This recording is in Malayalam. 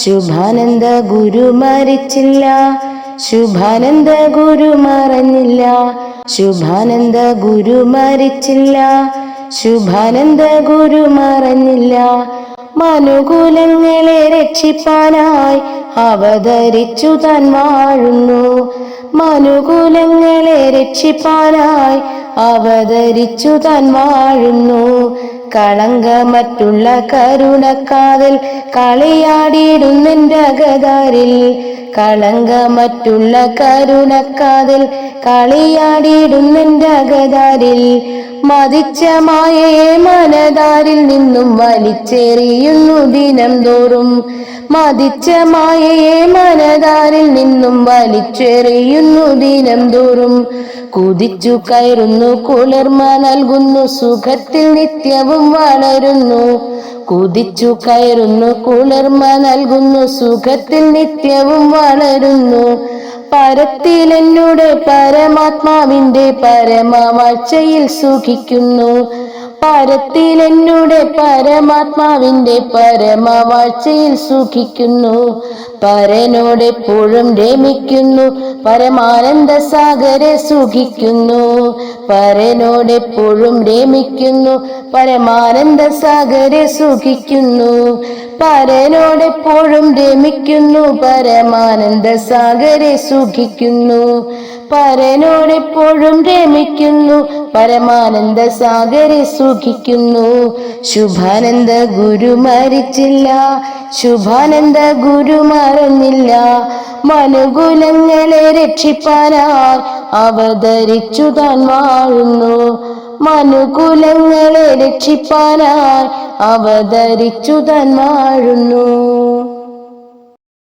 ശുഭാനന്ദ ഗുരു മരിച്ചില്ല, ശുഭാനന്ദ ഗുരു മറഞ്ഞില്ല. ശുഭാനന്ദ ഗുരു മരിച്ചില്ല, ശുഭാനന്ദ ഗുരു മറഞ്ഞില്ല. മനുകുലങ്ങളെ രക്ഷിപ്പാനായി അവതരിച്ചു താൻ വാഴുന്നു. മനുകുലങ്ങളെ രക്ഷിപ്പാനായി അവതരിച്ചു താൻ വാഴുന്നു. കളങ്കമറ്റുള്ള കരുണക്കാതിൽ കളിയാടിയിടുന്നെൻ്റെ അകതാരിൽ. കളങ്കമറ്റുള്ള കരുണക്കാതിൽ കളിയാടിയിടുന്നെൻ്റെ അകതാരിൽ. മതിച്ച മായയെ മനതാരിൽ നിന്നും വലിച്ചെറിയുന്നു ദിനം തോറും. മതിച്ച മായയെ മനതാരിൽ നിന്നും വലിച്ചെറിയുന്നു ദിനം തോറും. കുതിച്ചു കയറുന്നു, കുളിർമ നൽകുന്നു, സുഖത്തിൽ നിത്യവും വളരുന്നു. കുതിച്ചു കയറുന്നു, കുളിർമ നൽകുന്നു, സുഖത്തിൽ നിത്യവും വളരുന്നു. പരത്തിലെന്നുടെ പരമാത്മാവിന്റെ പരമവാഴ്ചയിൽ സുഖിക്കുന്നു. പരത്തിലെന്നുടെ പരമാത്മാവിന്റെ പരമവാഴ്ചയിൽ സുഖിക്കുന്നു. പരനോടെപ്പോഴും രമിക്കുന്നു, പരമാനന്ദ സാഗരെ സുഖിക്കുന്നു. പരനോടെപ്പോഴും രമിക്കുന്നു, പരമാനന്ദ സാഗരെ സുഖിക്കുന്നു. പരനോടെപ്പോഴും രമിക്കുന്നു, പരമാനന്ദ സാഗരെ സുഖിക്കുന്നു. പരനോടെപ്പോഴും രമിക്കുന്നു, പരമാനന്ദ സാഗരെ സുഖിക്കുന്നു. ശുഭാനന്ദ ഗുരു മരിച്ചില്ല, ശുഭാനന്ദ ഗുരു മറഞ്ഞില്ല. മനുകുലങ്ങളെ രക്ഷിപ്പാനായി അവതരിച്ചു താൻ വാഴുന്നു. മനുകുലങ്ങളെ രക്ഷിപ്പാനായി അവതരിച്ചു താൻ വാഴുന്നു.